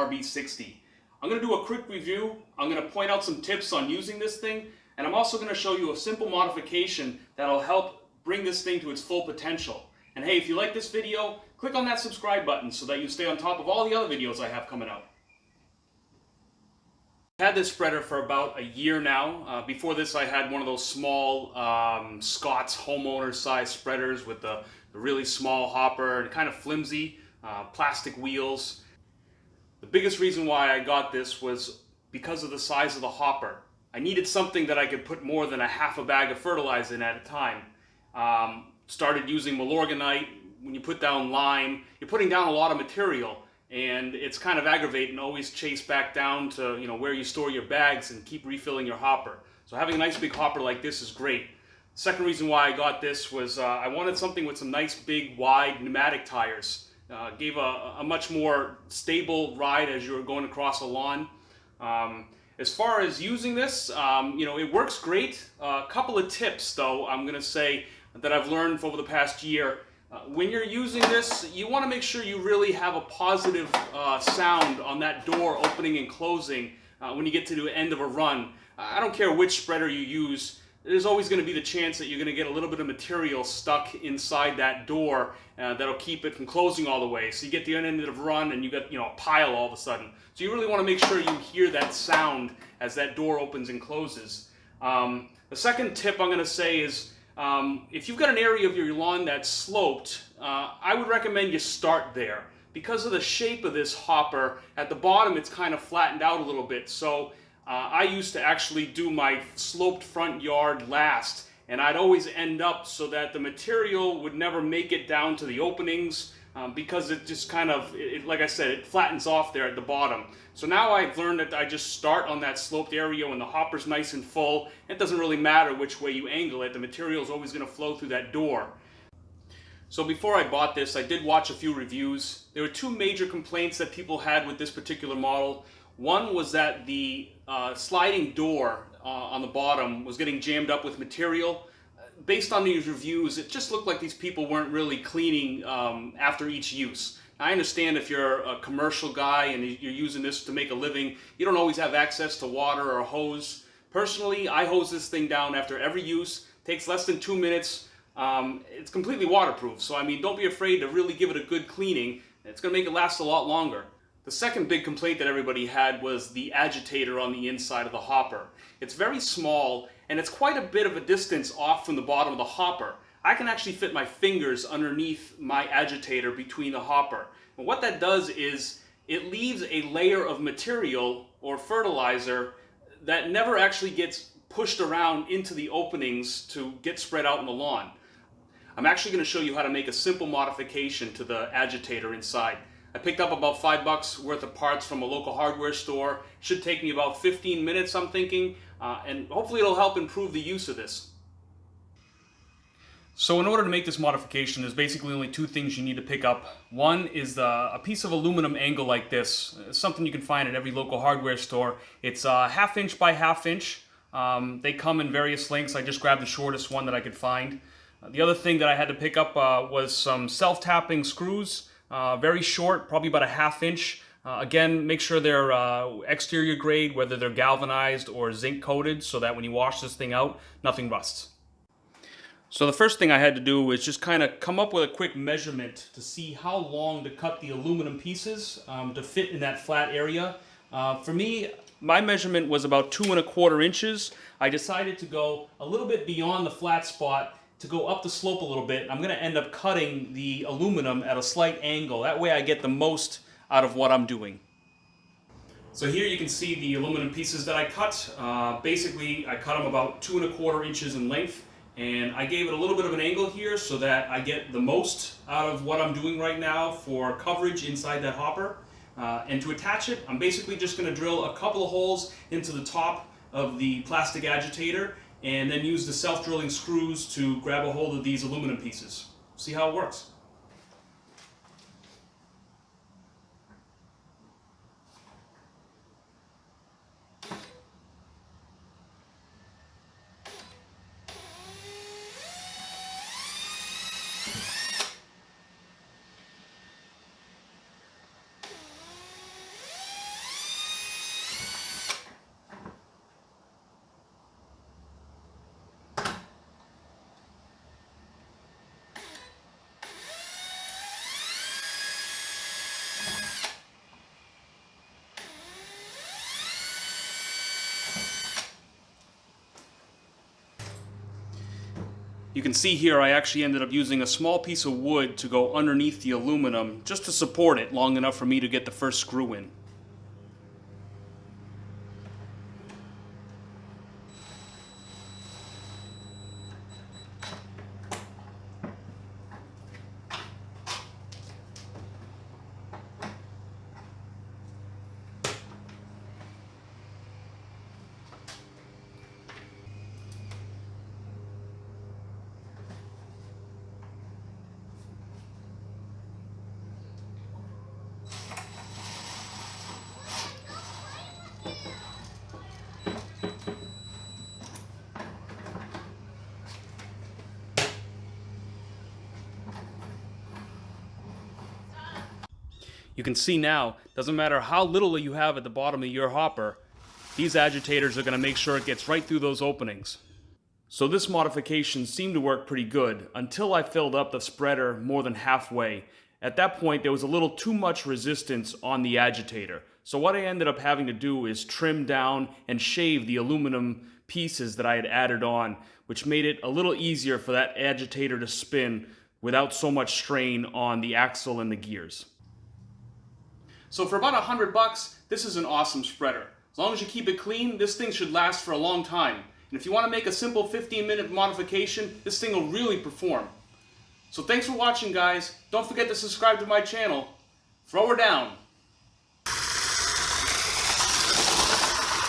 RB60. I'm going to do a quick review, I'm going to point out some tips on using this thing, and I'm also going to show you a simple modification that'll help bring this thing to its full potential. And hey, if you like this video, click on that subscribe button so that you stay on top of all the other videos I have coming out. I've had this spreader for about a year now. Before this I had one of those small Scott's homeowner size spreaders with the really small hopper and kind of flimsy plastic wheels. The biggest reason why I got this was because of the size of the hopper. I needed something that I could put more than a half a bag of fertilizer in at a time. Started using Milorganite. When you put down lime, you're putting down a lot of material, and it's kind of aggravating to always chase back down to where you store your bags and keep refilling your hopper. So having a nice big hopper like this is great. Second reason why I got this was I wanted something with some nice big wide pneumatic tires. Gave a much more stable ride as you were going across a lawn. As far as using this, it works great. A couple of tips though I'm going to say that I've learned over the past year. When you're using this, you want to make sure you really have a positive sound on that door opening and closing when you get to the end of a run. I don't care which spreader you use, there's always going to be the chance that you're going to get a little bit of material stuck inside that door that'll keep it from closing all the way. So you get the end of the run and you got a pile all of a sudden. So you really want to make sure you hear that sound as that door opens and closes. The second tip I'm going to say is if you've got an area of your lawn that's sloped, I would recommend you start there. Because of the shape of this hopper, at the bottom it's kind of flattened out a little bit. So I used to actually do my sloped front yard last, and I'd always end up so that the material would never make it down to the openings because it just kind of, like I said, it flattens off there at the bottom. So now I've learned that I just start on that sloped area when the hopper's nice and full. It doesn't really matter which way you angle it, the material is always going to flow through that door. So before I bought this, I did watch a few reviews. There were two major complaints that people had with this particular model. One was that the sliding door on the bottom was getting jammed up with material. Based on these reviews, it just looked like these people weren't really cleaning after each use. I understand if you're a commercial guy and you're using this to make a living, you don't always have access to water or a hose. Personally, I hose this thing down after every use. It takes less than 2 minutes. It's completely waterproof, so I mean, don't be afraid to really give it a good cleaning. It's going to make it last a lot longer. The second big complaint that everybody had was the agitator on the inside of the hopper. It's very small, and it's quite a bit of a distance off from the bottom of the hopper. I can actually fit my fingers underneath my agitator between the hopper. And what that does is it leaves a layer of material or fertilizer that never actually gets pushed around into the openings to get spread out in the lawn. I'm actually going to show you how to make a simple modification to the agitator inside. I picked up about $5 worth of parts from a local hardware store. Should take me about 15 minutes, I'm thinking, and hopefully it'll help improve the use of this. So in order to make this modification, there's basically only two things you need to pick up. One is a piece of aluminum angle like this. It's something you can find at every local hardware store. It's 1/2 inch by 1/2 inch. They come in various lengths. I just grabbed the shortest one that I could find. The other thing that I had to pick up was some self-tapping screws. Very short, probably about 1/2 inch. Again, make sure they're exterior grade, whether they're galvanized or zinc coated, so that when you wash this thing out, nothing rusts. So the first thing I had to do was just kind of come up with a quick measurement to see how long to cut the aluminum pieces to fit in that flat area. For me, my measurement was about 2 1/4 inches. I decided to go a little bit beyond the flat spot to go up the slope a little bit. I'm going to end up cutting the aluminum at a slight angle. That way I get the most out of what I'm doing. So here you can see the aluminum pieces that I cut. Basically, I cut them about 2 1/4 inches in length, and I gave it a little bit of an angle here so that I get the most out of what I'm doing right now for coverage inside that hopper. And to attach it, I'm basically just going to drill a couple of holes into the top of the plastic agitator and then use the self-drilling screws to grab a hold of these aluminum pieces. See how it works. You can see here I actually ended up using a small piece of wood to go underneath the aluminum just to support it long enough for me to get the first screw in. You can see now, doesn't matter how little you have at the bottom of your hopper, these agitators are going to make sure it gets right through those openings. So this modification seemed to work pretty good until I filled up the spreader more than halfway. At that point, there was a little too much resistance on the agitator. So what I ended up having to do is trim down and shave the aluminum pieces that I had added on, which made it a little easier for that agitator to spin without so much strain on the axle and the gears. So for about $100, this is an awesome spreader. As long as you keep it clean, this thing should last for a long time. And if you want to make a simple 15-minute modification, this thing will really perform. So thanks for watching, guys. Don't forget to subscribe to my channel. Throw her down.